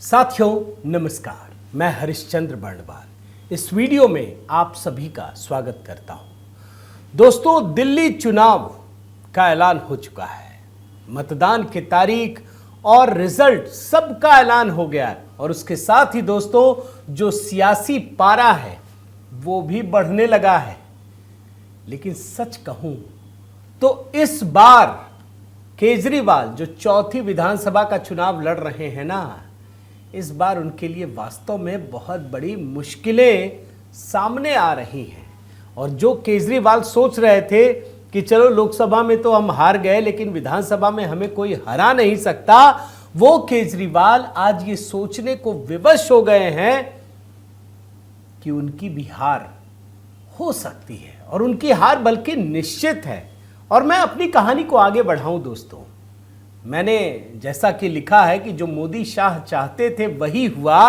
साथियों नमस्कार, मैं हरिश्चंद्र बर्णवाल इस वीडियो में आप सभी का स्वागत करता हूं। दोस्तों, दिल्ली चुनाव का ऐलान हो चुका है। मतदान की तारीख और रिजल्ट सबका ऐलान हो गया है और उसके साथ ही दोस्तों जो सियासी पारा है वो भी बढ़ने लगा है। लेकिन सच कहूं तो इस बार केजरीवाल जो चौथी विधानसभा का चुनाव लड़ रहे हैं ना, इस बार उनके लिए वास्तव में बहुत बड़ी मुश्किलें सामने आ रही हैं। और जो केजरीवाल सोच रहे थे कि चलो लोकसभा में तो हम हार गए लेकिन विधानसभा में हमें कोई हरा नहीं सकता, वो केजरीवाल आज ये सोचने को विवश हो गए हैं कि उनकी भी हार हो सकती है और उनकी हार बल्कि निश्चित है। और मैं अपनी कहानी को आगे बढ़ाऊं दोस्तों, मैंने जैसा कि लिखा है कि जो मोदी शाह चाहते थे वही हुआ।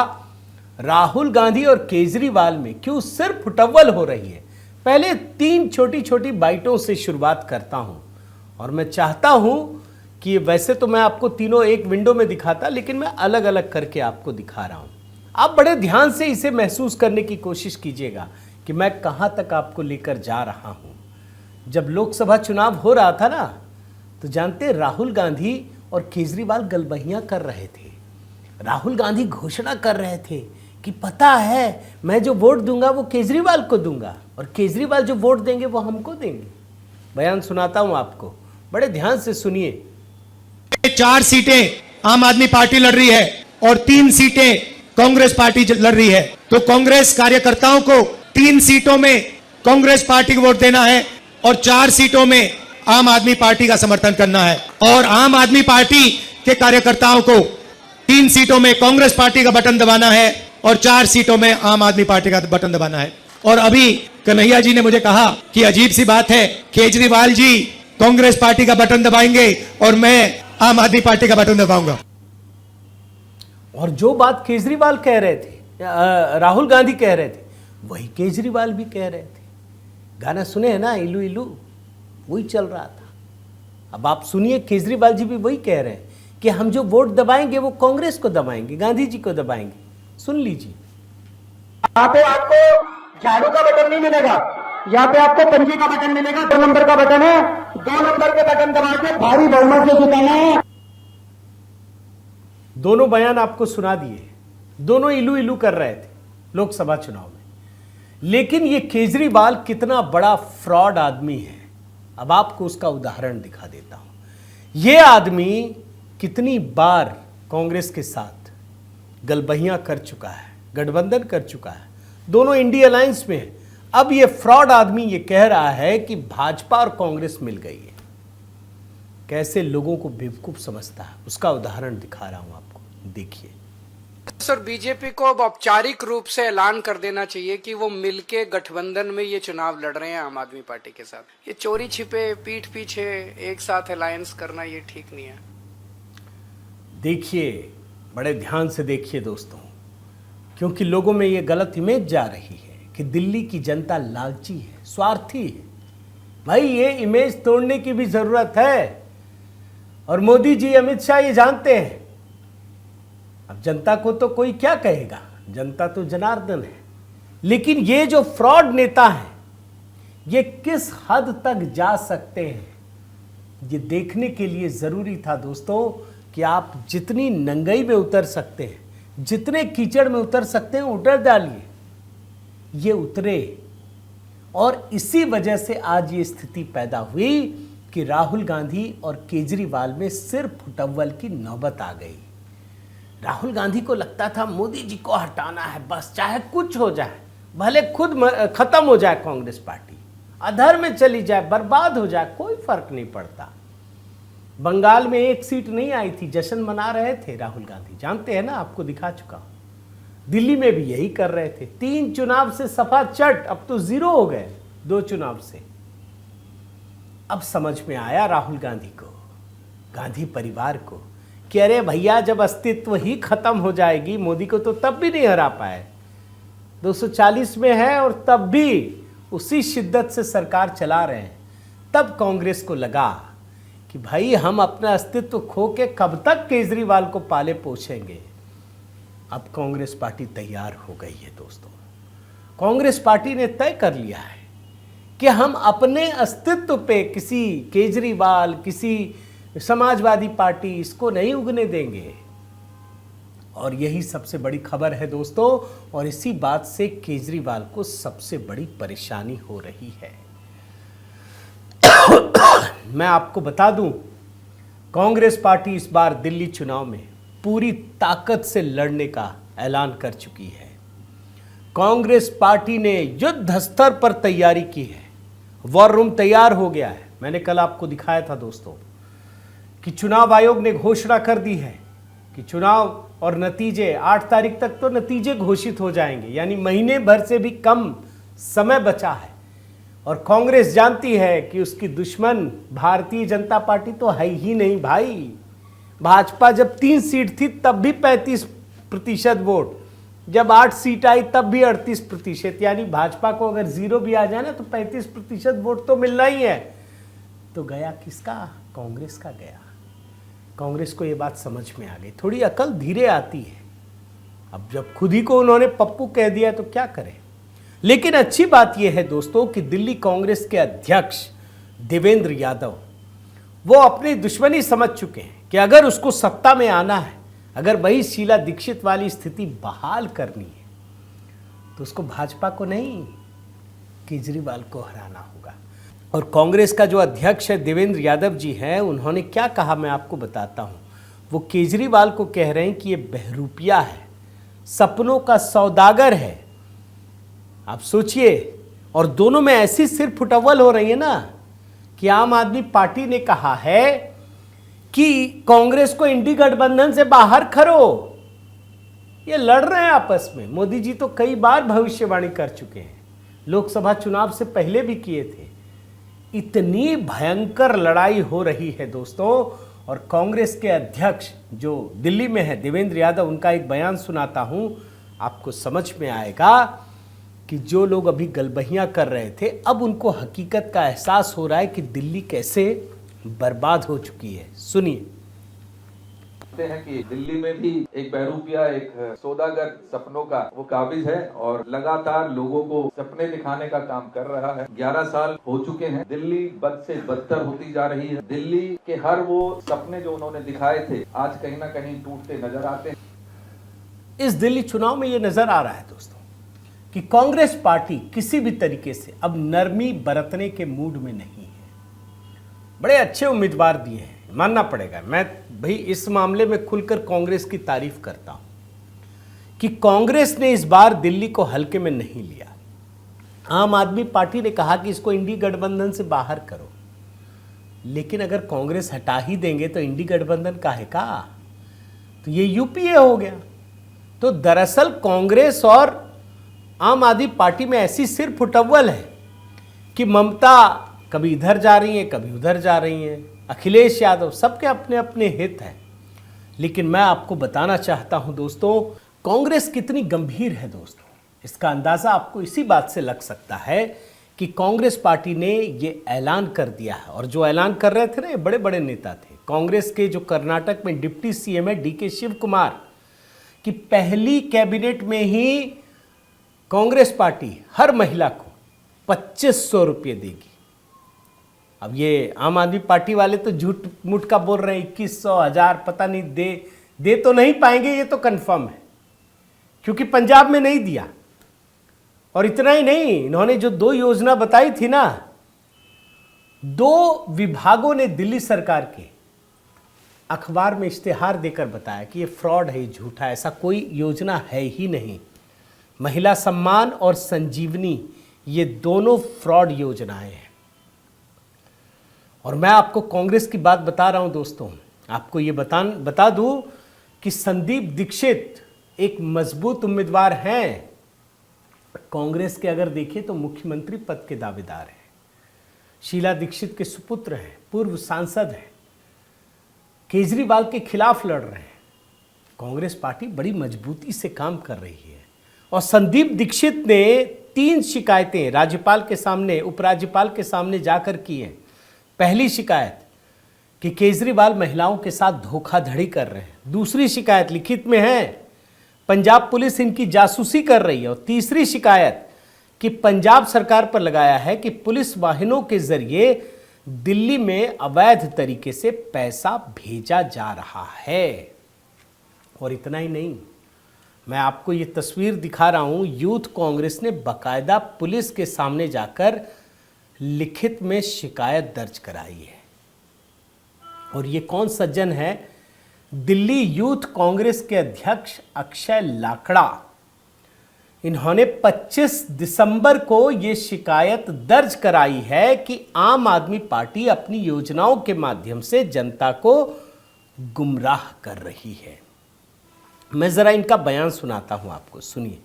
राहुल गांधी और केजरीवाल में क्यों सिर्फ फुटअव्वल हो रही है। पहले 3 छोटी छोटी बाइटों से शुरुआत करता हूं और मैं चाहता हूं कि वैसे तो मैं आपको तीनों एक विंडो में दिखाता, लेकिन मैं अलग अलग करके आपको दिखा रहा हूं। आप बड़े ध्यान से इसे महसूस करने की कोशिश कीजिएगा कि मैं कहां तक आपको लेकर जा रहा हूं। जब लोकसभा चुनाव हो रहा था ना, तो जानते राहुल गांधी और केजरीवाल गलबहियां कर रहे थे। राहुल गांधी घोषणा कर रहे थे कि पता है मैं जो वोट दूंगा वो केजरीवाल को दूंगा और केजरीवाल जो वोट देंगे वो हमको देंगे। बयान सुनाता हूं आपको, बड़े ध्यान से सुनिए। 4 सीटें आम आदमी पार्टी लड़ रही है और 3 सीटें कांग्रेस पार्टी लड़ रही है। तो कांग्रेस कार्यकर्ताओं को 3 सीटों में कांग्रेस पार्टी को वोट देना है और 4 सीटों में आम आदमी पार्टी का समर्थन करना है। और आम आदमी पार्टी के कार्यकर्ताओं को 3 सीटों में कांग्रेस पार्टी का बटन दबाना है और 4 सीटों में आम आदमी पार्टी का बटन दबाना है। और अभी कन्हैया जी ने मुझे कहा कि अजीब सी बात है, केजरीवाल जी कांग्रेस पार्टी का बटन दबाएंगे और मैं आम आदमी पार्टी का बटन दबाऊंगा। और जो बात केजरीवाल कह रहे थे, राहुल गांधी कह रहे थे, वही केजरीवाल भी कह रहे थे। गाना सुने है ना, इलू इलू, वही चल रहा था। अब आप सुनिए, केजरीवाल जी भी वही कह रहे हैं कि हम जो वोट दबाएंगे वो कांग्रेस को दबाएंगे, गांधी जी को दबाएंगे। सुन लीजिए। यहाँ पे आपको झाड़ू का बटन नहीं मिलेगा, यहाँ पे आपको पंजी का बटन मिलेगा। 2 नंबर का बटन है, 2 नंबर के बटन दबा के भारी बहुमत से जिताना है। दोनों बयान आपको सुना दिए, दोनों इलू इलू कर रहे थे लोकसभा चुनाव में। लेकिन ये केजरीवाल कितना बड़ा फ्रॉड आदमी है, अब आपको उसका उदाहरण दिखा देता हूं। यह आदमी कितनी बार कांग्रेस के साथ गलबहियां कर चुका है, गठबंधन कर चुका है, दोनों इंडिया अलायंस में है। अब यह फ्रॉड आदमी ये कह रहा है कि भाजपा और कांग्रेस मिल गई है। कैसे लोगों को बेवकूफ समझता है, उसका उदाहरण दिखा रहा हूं आपको, देखिए। सर, बीजेपी को अब औपचारिक रूप से ऐलान कर देना चाहिए कि वो मिलके गठबंधन में ये चुनाव लड़ रहे हैं आम आदमी पार्टी के साथ। ये चोरी छिपे पीठ पीछे एक साथ अलायंस करना ये ठीक नहीं है। देखिए, बड़े ध्यान से देखिए दोस्तों, क्योंकि लोगों में ये गलत इमेज जा रही है कि दिल्ली की जनता लालची है, स्वार्थी है। भाई, ये इमेज तोड़ने की भी जरूरत है और मोदी जी, अमित शाह ये जानते हैं। अब जनता को तो कोई क्या कहेगा, जनता तो जनार्दन है। लेकिन ये जो फ्रॉड नेता हैं, ये किस हद तक जा सकते हैं, ये देखने के लिए जरूरी था दोस्तों कि आप जितनी नंगाई में उतर सकते हैं, जितने कीचड़ में उतर सकते हैं, उतर डालिए। ये उतरे और इसी वजह से आज ये स्थिति पैदा हुई कि राहुल गांधी और केजरीवाल में सिर्फ फुटअव्वल की नौबत आ गई। राहुल गांधी को लगता था मोदी जी को हटाना है, बस चाहे कुछ हो जाए, भले खुद खत्म हो जाए कांग्रेस पार्टी, अधर में चली जाए, बर्बाद हो जाए, कोई फर्क नहीं पड़ता। बंगाल में 1 सीट नहीं आई थी, जश्न मना रहे थे राहुल गांधी, जानते हैं ना, आपको दिखा चुका हूं। दिल्ली में भी यही कर रहे थे। 3 चुनाव से सफा चट, अब तो 0 हो गए 2 चुनाव से। अब समझ में आया राहुल गांधी को, गांधी परिवार को, कि अरे भैया, जब अस्तित्व ही खत्म हो जाएगी, मोदी को तो तब भी नहीं हरा पाए, 240 में है और तब भी उसी शिद्दत से सरकार चला रहे हैं। तब कांग्रेस को लगा कि भाई, हम अपना अस्तित्व खो के कब तक केजरीवाल को पाले पोछेंगे। अब कांग्रेस पार्टी तैयार हो गई है दोस्तों। कांग्रेस पार्टी ने तय कर लिया है कि हम अपने अस्तित्व पे किसी केजरीवाल, किसी समाजवादी पार्टी इसको नहीं उगने देंगे। और यही सबसे बड़ी खबर है दोस्तों, और इसी बात से केजरीवाल को सबसे बड़ी परेशानी हो रही है। मैं आपको बता दूं, कांग्रेस पार्टी इस बार दिल्ली चुनाव में पूरी ताकत से लड़ने का ऐलान कर चुकी है। कांग्रेस पार्टी ने युद्ध स्तर पर तैयारी की है, वॉर रूम तैयार हो गया है। मैंने कल आपको दिखाया था दोस्तों कि चुनाव आयोग ने घोषणा कर दी है कि चुनाव और नतीजे 8 तारीख तक तो नतीजे घोषित हो जाएंगे, यानी महीने भर से भी कम समय बचा है। और कांग्रेस जानती है कि उसकी दुश्मन भारतीय जनता पार्टी तो है ही नहीं भाई। भाजपा जब 3 सीट थी तब भी 35% वोट, जब 8 सीट आई तब भी 38%, यानी भाजपा को अगर 0 भी आ जाए ना तो 35% वोट तो मिलना ही है। तो गया किसका? कांग्रेस का गया। कांग्रेस को ये बात समझ में आ गई। थोड़ी अकल धीरे आती है। अब जब खुद ही को उन्होंने पप्पू कह दिया तो क्या करें। लेकिन अच्छी बात यह है दोस्तों कि दिल्ली कांग्रेस के अध्यक्ष देवेंद्र यादव वो अपनी दुश्मनी समझ चुके हैं कि अगर उसको सत्ता में आना है, अगर वही शीला दीक्षित वाली स्थिति बहाल करनी है, तो उसको भाजपा को नहीं, केजरीवाल को हराना होगा। और कांग्रेस का जो अध्यक्ष है देवेंद्र यादव जी हैं, उन्होंने क्या कहा मैं आपको बताता हूं। वो केजरीवाल को कह रहे हैं कि ये बहरूपिया है, सपनों का सौदागर है। आप सोचिए, और दोनों में ऐसी सिर फुटअव्वल हो रही है ना कि आम आदमी पार्टी ने कहा है कि कांग्रेस को इंडी गठबंधन से बाहर करो। ये लड़ रहे हैं आपस में। मोदी जी तो कई बार भविष्यवाणी कर चुके हैं, लोकसभा चुनाव से पहले भी किए थे। इतनी भयंकर लड़ाई हो रही है दोस्तों। और कांग्रेस के अध्यक्ष जो दिल्ली में है देवेंद्र यादव, उनका एक बयान सुनाता हूं, आपको समझ में आएगा कि जो लोग अभी गलबहियां कर रहे थे, अब उनको हकीकत का एहसास हो रहा है कि दिल्ली कैसे बर्बाद हो चुकी है। सुनिए। हैं कि दिल्ली में भी एक बहरूपिया, एक सौदागर सपनों का वो काबिज है और लगातार लोगों को सपने दिखाने का काम कर रहा है। 11 साल हो चुके हैं, दिल्ली बद से बदतर होती जा रही है। दिल्ली के हर वो सपने जो उन्होंने दिखाए थे आज कहीं ना कहीं टूटते नजर आते हैं। इस दिल्ली चुनाव में ये नजर आ रहा है दोस्तों कि कांग्रेस पार्टी किसी भी तरीके से अब नरमी बरतने के मूड में नहीं है। बड़े अच्छे उम्मीदवार दिए हैं, मानना पड़ेगा। मैं भाई इस मामले में खुलकर कांग्रेस की तारीफ करता हूं कि कांग्रेस ने इस बार दिल्ली को हल्के में नहीं लिया। आम आदमी पार्टी ने कहा कि इसको इंडी गठबंधन से बाहर करो, लेकिन अगर कांग्रेस हटा ही देंगे तो इंडी गठबंधन काहे का? तो ये यूपीए हो गया। तो दरअसल कांग्रेस और आम आदमी पार्टी में ऐसी सिर फुटअव्वल है कि ममता कभी इधर जा रही हैं, कभी उधर जा रही हैं, अखिलेश यादव, सबके अपने अपने हित हैं। लेकिन मैं आपको बताना चाहता हूं दोस्तों, कांग्रेस कितनी गंभीर है दोस्तों। इसका अंदाजा आपको इसी बात से लग सकता है कि कांग्रेस पार्टी ने ये ऐलान कर दिया है। और जो ऐलान कर रहे थे ना, ये बड़े बड़े नेता थे कांग्रेस के। जो कर्नाटक में डिप्टी सीएम है डीके शिव कुमार, कि पहली कैबिनेट में ही कांग्रेस पार्टी हर महिला को 2500 रुपये देगी। अब ये आम आदमी पार्टी वाले तो झूठ मूठ का बोल रहे हैं, 2100, 1000, पता नहीं दे तो नहीं पाएंगे, ये तो कंफर्म है, क्योंकि पंजाब में नहीं दिया। और इतना ही नहीं, इन्होंने जो 2 योजना बताई थी ना, 2 विभागों ने दिल्ली सरकार के अखबार में इश्तेहार देकर बताया कि ये फ्रॉड है, ये झूठा है, ऐसा कोई योजना है ही नहीं। महिला सम्मान और संजीवनी, ये दोनों फ्रॉड योजनाएं हैं। और मैं आपको कांग्रेस की बात बता रहा हूं दोस्तों, आपको ये बता दूं कि संदीप दीक्षित एक मजबूत उम्मीदवार हैं। कांग्रेस के अगर देखें तो मुख्यमंत्री पद के दावेदार हैं, शीला दीक्षित के सुपुत्र हैं, पूर्व सांसद हैं, केजरीवाल के खिलाफ लड़ रहे हैं। कांग्रेस पार्टी बड़ी मजबूती से काम कर रही है। और संदीप दीक्षित ने 3 शिकायतें राज्यपाल के सामने, उपराज्यपाल के सामने जाकर की हैं। पहली शिकायत कि केजरीवाल महिलाओं के साथ धोखाधड़ी कर रहे हैं। दूसरी शिकायत लिखित में है, पंजाब पुलिस इनकी जासूसी कर रही है। और तीसरी शिकायत कि पंजाब सरकार पर लगाया है कि पुलिस वाहनों के जरिए दिल्ली में अवैध तरीके से पैसा भेजा जा रहा है। और इतना ही नहीं, मैं आपको ये तस्वीर दिखा रहा हूं, यूथ कांग्रेस ने बाकायदा पुलिस के सामने जाकर लिखित में शिकायत दर्ज कराई है। और ये कौन सज्जन है? दिल्ली यूथ कांग्रेस के अध्यक्ष अक्षय लाकड़ा। इन्होंने 25 दिसंबर को ये शिकायत दर्ज कराई है कि आम आदमी पार्टी अपनी योजनाओं के माध्यम से जनता को गुमराह कर रही है। मैं जरा इनका बयान सुनाता हूं आपको, सुनिए।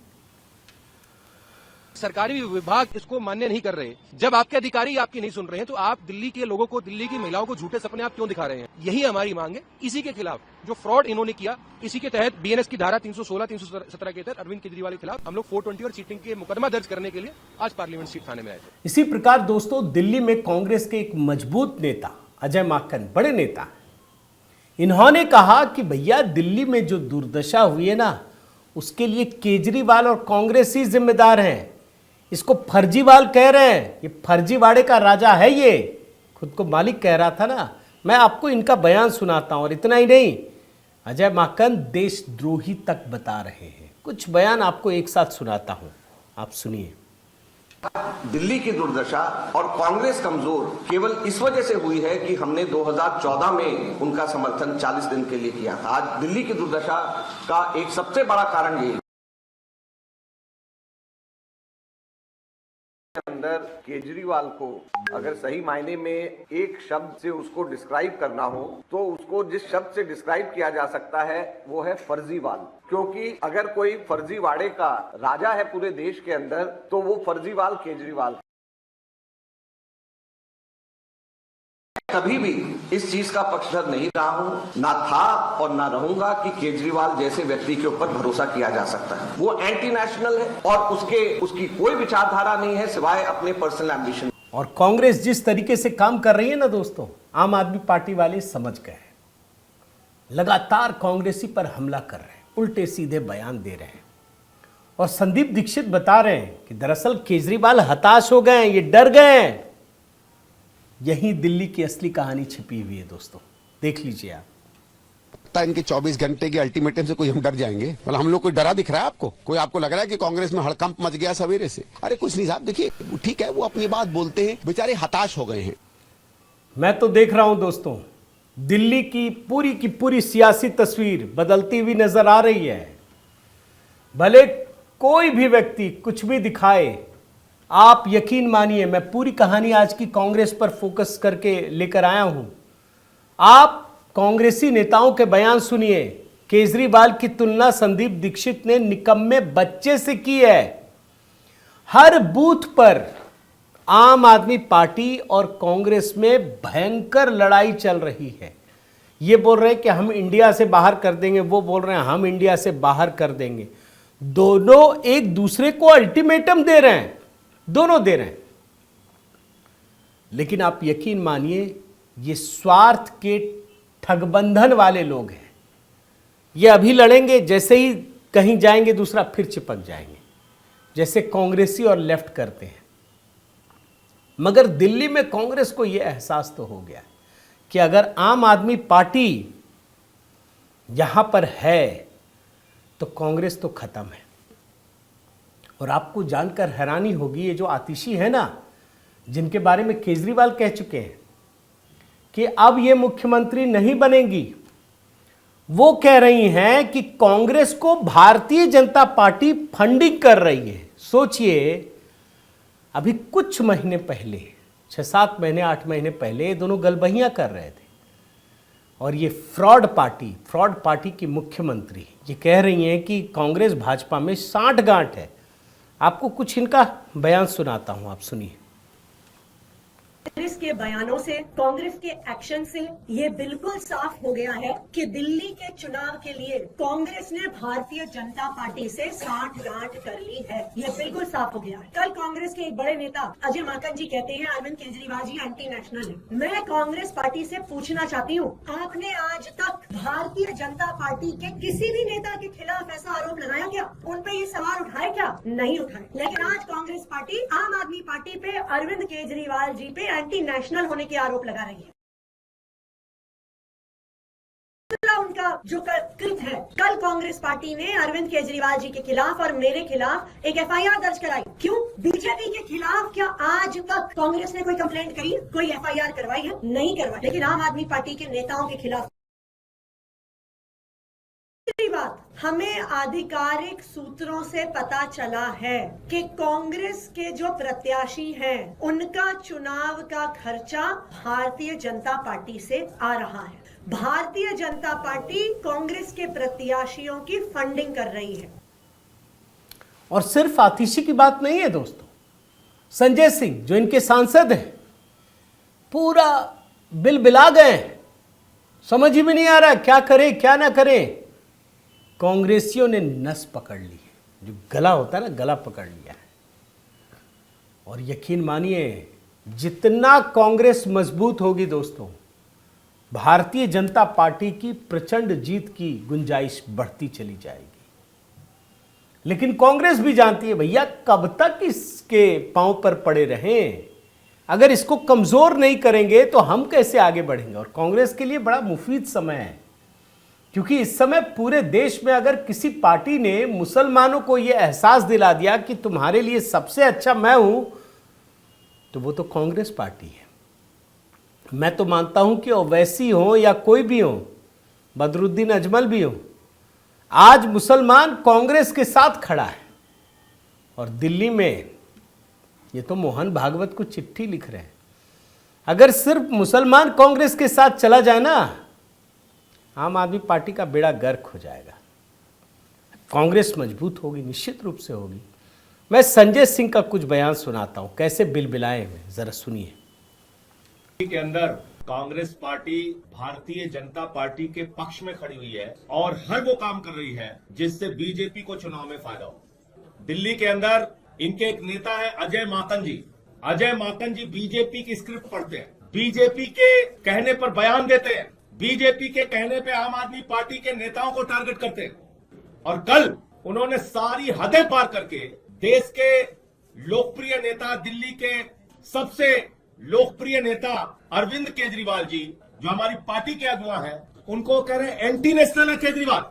सरकारी विभाग इसको मान्य नहीं कर रहे। जब आपके अधिकारी आपकी नहीं सुन रहे हैं तो आप दिल्ली के लोगों को, दिल्ली की महिलाओं को झूठे सपने आप क्यों दिखा रहे हैं? यही हमारी मांग है। इसी के खिलाफ जो फ्रॉड इन्होंने किया, इसी के तहत बीएनएस की धारा 316, 317 के तहत अरविंद केजरीवाल के खिलाफ हम लोग 420 और चीटिंग के मुकदमा दर्ज करने के लिए आज पार्लियामेंट स्ट्रीट थाने में आए थे। इसी प्रकार दोस्तों, दिल्ली में कांग्रेस के एक मजबूत नेता अजय माकन, बड़े नेता हैं, इन्होंने कहा कि भैया दिल्ली में जो दुर्दशा हुई है ना, उसके लिए केजरीवाल और कांग्रेस ही जिम्मेदार हैं। इसको फर्जीवाल कह रहे हैं, ये फर्जीवाड़े का राजा है, ये खुद को मालिक कह रहा था ना। मैं आपको इनका बयान सुनाता हूं। और इतना ही नहीं, अजय माकन देशद्रोही तक बता रहे हैं। कुछ बयान आपको एक साथ सुनाता हूं, आप सुनिए। दिल्ली की दुर्दशा और कांग्रेस कमजोर केवल इस वजह से हुई है कि हमने 2014 में उनका समर्थन 40 दिन के लिए किया था। आज दिल्ली की दुर्दशा का एक सबसे बड़ा कारण ये अंदर केजरीवाल को अगर सही मायने में एक शब्द से उसको डिस्क्राइब करना हो तो उसको जिस शब्द से डिस्क्राइब किया जा सकता है वो है फर्जीवाल। क्योंकि अगर कोई फर्जीवाड़े का राजा है पूरे देश के अंदर तो वो फर्जीवाल केजरीवाल। कभी भी इस चीज का पक्षधर नहीं रहा हूं, ना था और ना रहूंगा कि केजरीवाल जैसे व्यक्ति के ऊपर भरोसा किया जा सकता है। वो एंटी नेशनल है और उसकी कोई विचारधारा नहीं है सिवाय अपने पर्सनल एम्बिशन। और कांग्रेस जिस तरीके से काम कर रही है ना दोस्तों, आम आदमी पार्टी वाले समझ गए हैं। लगातार कांग्रेसी पर हमला कर रहे हैं, उल्टे सीधे बयान दे रहे हैं। और संदीप दीक्षित बता रहे हैं कि दरअसल केजरीवाल हताश हो गए हैं, ये डर गए हैं। यही दिल्ली की असली कहानी छिपी हुई है दोस्तों, देख लीजिए आप। इनके 24 घंटे के अल्टीमेटम से कोई हम डर जाएंगे? मतलब हम लोग कोई डरा दिख रहा है आपको? कोई आपको लग रहा है कि कांग्रेस में हड़कंप मच गया सवेरे से? अरे कुछ नहीं साहब, देखिए ठीक है, वो अपनी बात बोलते हैं, बेचारे हताश हो गए हैं। मैं तो देख रहा हूं दोस्तों, दिल्ली की पूरी सियासी तस्वीर बदलती हुई नजर आ रही है। भले कोई भी व्यक्ति कुछ भी दिखाए, आप यकीन मानिए, मैं पूरी कहानी आज की कांग्रेस पर फोकस करके लेकर आया हूं। आप कांग्रेसी नेताओं के बयान सुनिए। केजरीवाल की तुलना संदीप दीक्षित ने निकम्मे बच्चे से की है। हर बूथ पर आम आदमी पार्टी और कांग्रेस में भयंकर लड़ाई चल रही है। ये बोल रहे हैं कि हम इंडिया से बाहर कर देंगे, वो बोल रहे हैं हम इंडिया से बाहर कर देंगे। दोनों एक दूसरे को अल्टीमेटम दे रहे हैं, दोनों दे रहे हैं। लेकिन आप यकीन मानिए, ये स्वार्थ के ठगबंधन वाले लोग हैं। ये अभी लड़ेंगे, जैसे ही कहीं जाएंगे दूसरा फिर चिपक जाएंगे, जैसे कांग्रेसी और लेफ्ट करते हैं। मगर दिल्ली में कांग्रेस को यह एहसास तो हो गया कि अगर आम आदमी पार्टी यहां पर है तो कांग्रेस तो खत्म है। और आपको जानकर हैरानी होगी, ये जो आतिशी है ना, जिनके बारे में केजरीवाल कह चुके हैं कि अब ये मुख्यमंत्री नहीं बनेंगी, वो कह रही हैं कि कांग्रेस को भारतीय जनता पार्टी फंडिंग कर रही है। सोचिए, अभी कुछ महीने पहले, 6-7 महीने 8 महीने पहले ये दोनों गलबहियां कर रहे थे। और ये फ्रॉड पार्टी की मुख्यमंत्री ये कह रही हैं कि कांग्रेस भाजपा में सांठगांठ है। आपको कुछ इनका बयान सुनाता हूं, आप सुनिए। कांग्रेस के बयानों से, कांग्रेस के एक्शन से ये बिल्कुल साफ हो गया है कि दिल्ली के चुनाव के लिए कांग्रेस ने भारतीय जनता पार्टी से साठगांठ कर ली है। ये बिल्कुल साफ हो गया है। कल कांग्रेस के एक बड़े नेता अजय माकन जी कहते हैं अरविंद केजरीवाल जी एंटी नेशनल है। मैं कांग्रेस पार्टी से पूछना चाहती हूँ, आपने आज तक भारतीय जनता पार्टी के किसी भी नेता के खिलाफ ऐसा आरोप लगाया क्या? उन पे ये सवाल उठाए क्या? नहीं उठाए। लेकिन आज कांग्रेस पार्टी आम आदमी पार्टी पे अरविंद केजरीवाल जी पे एंटी नेशनल होने के आरोप लगा रही है। उनका जो कृत है, कल कांग्रेस पार्टी ने अरविंद केजरीवाल जी के खिलाफ और मेरे खिलाफ एक एफआईआर दर्ज कराई। क्यों? बीजेपी के खिलाफ क्या आज तक कांग्रेस ने कोई कंप्लेंट करी, कोई एफआईआर करवाई है? नहीं करवाई। लेकिन आम आदमी पार्टी के नेताओं के खिलाफ। बात, हमें आधिकारिक सूत्रों से पता चला है कि कांग्रेस के जो प्रत्याशी हैं, उनका चुनाव का खर्चा भारतीय जनता पार्टी से आ रहा है। भारतीय जनता पार्टी कांग्रेस के प्रत्याशियों की फंडिंग कर रही है। और सिर्फ आतिशी की बात नहीं है दोस्तों, संजय सिंह जो इनके सांसद हैं पूरा बिलबिला गए, समझ ही में नहीं आ रहा क्या करें क्या ना करें। कांग्रेसियों ने नस पकड़ ली है, जो गला होता है ना, गला पकड़ लिया है। और यकीन मानिए, जितना कांग्रेस मजबूत होगी दोस्तों, भारतीय जनता पार्टी की प्रचंड जीत की गुंजाइश बढ़ती चली जाएगी। लेकिन कांग्रेस भी जानती है भैया कब तक इसके पांव पर पड़े रहें, अगर इसको कमजोर नहीं करेंगे तो हम कैसे आगे बढ़ेंगे। और कांग्रेस के लिए बड़ा मुफीद समय है, क्योंकि इस समय पूरे देश में अगर किसी पार्टी ने मुसलमानों को यह एहसास दिला दिया कि तुम्हारे लिए सबसे अच्छा मैं हूं, तो वो तो कांग्रेस पार्टी है। मैं तो मानता हूं कि ओवैसी हो या कोई भी हो, बदरुद्दीन अजमल भी हो, आज मुसलमान कांग्रेस के साथ खड़ा है। और दिल्ली में ये तो मोहन भागवत को चिट्ठी लिख रहे हैं, अगर सिर्फ मुसलमान कांग्रेस के साथ चला जाए ना, आम आदमी पार्टी का बेड़ा गर्क हो जाएगा। कांग्रेस मजबूत होगी, निश्चित रूप से होगी। मैं संजय सिंह का कुछ बयान सुनाता हूं, कैसे बिलबिलाए हुए, जरा सुनिए। के अंदर कांग्रेस पार्टी भारतीय जनता पार्टी के पक्ष में खड़ी हुई है और हर वो काम कर रही है जिससे बीजेपी को चुनाव में फायदा हो। दिल्ली के अंदर इनके एक नेता है अजय माकन जी। अजय माकन जी बीजेपी की स्क्रिप्ट पढ़ते हैं, बीजेपी के कहने पर बयान देते हैं, बीजेपी के कहने पे आम आदमी पार्टी के नेताओं को टारगेट करते हैं। और कल उन्होंने सारी हदें पार करके देश के लोकप्रिय नेता, दिल्ली के सबसे लोकप्रिय नेता अरविंद केजरीवाल जी, जो हमारी पार्टी के अगुवा हैं, उनको कह रहे हैं एंटी नेशनल है केजरीवाल।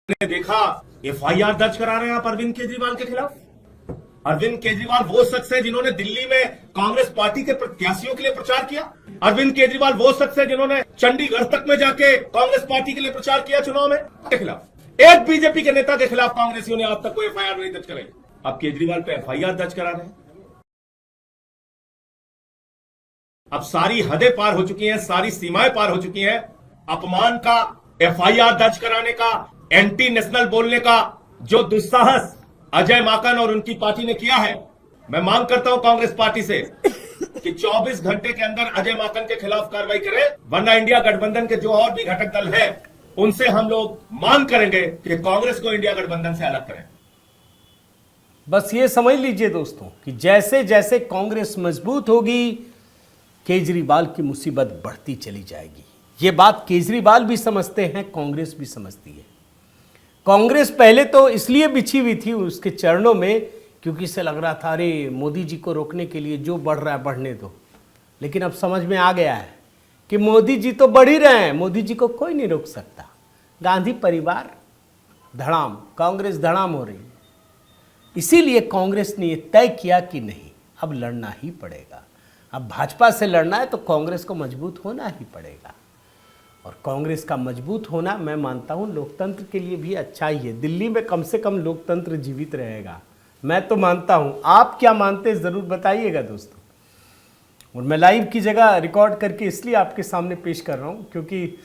ने देखा एफआईआर दर्ज करा रहे हैं आप अरविंद केजरीवाल के खिलाफ। अरविंद केजरीवाल वो शख्स है जिन्होंने दिल्ली में कांग्रेस पार्टी के प्रत्याशियों के लिए प्रचार किया। अरविंद केजरीवाल वो शख्स है जिन्होंने चंडीगढ़ तक में जाके कांग्रेस पार्टी के लिए प्रचार किया चुनाव में के खिलाफ। एक बीजेपी के नेता के खिलाफ कांग्रेसियों ने आज तक कोई एफआईआर नहीं दर्ज कराई। अब केजरीवाल पे एफआईआर दर्ज करा रहे हैं। अब सारी हदें पार हो चुकी हैं, सारी सीमाएं पार हो चुकी हैं। अपमान का, एफआईआर दर्ज कराने का, एंटी नेशनल बोलने का जो दुस्साहस अजय माकन और उनकी पार्टी ने किया है, मैं मांग करता हूं कांग्रेस पार्टी से कि 24 घंटे के अंदर अजय माकन के खिलाफ कार्रवाई करें, वरना इंडिया गठबंधन के जो और भी घटक दल हैं उनसे हम लोग मांग करेंगे कि कांग्रेस को इंडिया गठबंधन से अलग करें। बस ये समझ लीजिए दोस्तों कि जैसे जैसे कांग्रेस मजबूत होगी, केजरीवाल की मुसीबत बढ़ती चली जाएगी। ये बात केजरीवाल भी समझते हैं, कांग्रेस भी समझती है। कांग्रेस पहले तो इसलिए बिछी हुई थी उसके चरणों में क्योंकि इसे लग रहा था अरे मोदी जी को रोकने के लिए जो बढ़ रहा है बढ़ने दो। लेकिन अब समझ में आ गया है कि मोदी जी तो बढ़ ही रहे हैं, मोदी जी को कोई नहीं रोक सकता। गांधी परिवार धड़ाम, कांग्रेस धड़ाम हो रही है। इसीलिए कांग्रेस ने यह तय किया कि नहीं, अब लड़ना ही पड़ेगा। अब भाजपा से लड़ना है तो कांग्रेस को मजबूत होना ही पड़ेगा। और कांग्रेस का मजबूत होना मैं मानता हूं लोकतंत्र के लिए भी अच्छा ही है। दिल्ली में कम से कम लोकतंत्र जीवित रहेगा, मैं तो मानता हूं। आप क्या मानते हैं ज़रूर बताइएगा दोस्तों। और मैं लाइव की जगह रिकॉर्ड करके इसलिए आपके सामने पेश कर रहा हूं क्योंकि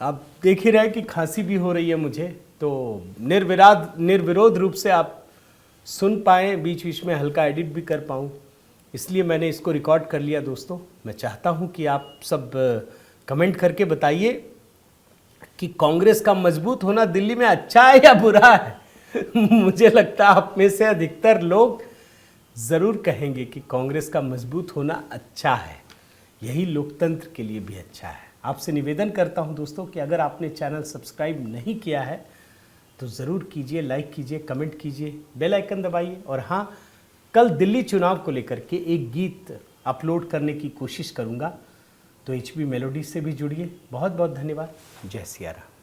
आप देख ही रहे कि खांसी भी हो रही है मुझे, तो निर्विरोध रूप से आप सुन पाएँ, बीच बीच में हल्का एडिट भी कर पाऊँ, इसलिए मैंने इसको रिकॉर्ड कर लिया। दोस्तों, मैं चाहता हूँ कि आप सब कमेंट करके बताइए कि कांग्रेस का मजबूत होना दिल्ली में अच्छा है या बुरा है। मुझे लगता है आप में से अधिकतर लोग ज़रूर कहेंगे कि कांग्रेस का मजबूत होना अच्छा है, यही लोकतंत्र के लिए भी अच्छा है। आपसे निवेदन करता हूं दोस्तों कि अगर आपने चैनल सब्सक्राइब नहीं किया है तो ज़रूर कीजिए, लाइक कीजिए, कमेंट कीजिए, बेल आइकन दबाइए। और हाँ, कल दिल्ली चुनाव को लेकर के एक गीत अपलोड करने की कोशिश करूंगा, तो HB मेलोडी से भी जुड़िए। बहुत बहुत धन्यवाद। जय सिया राम।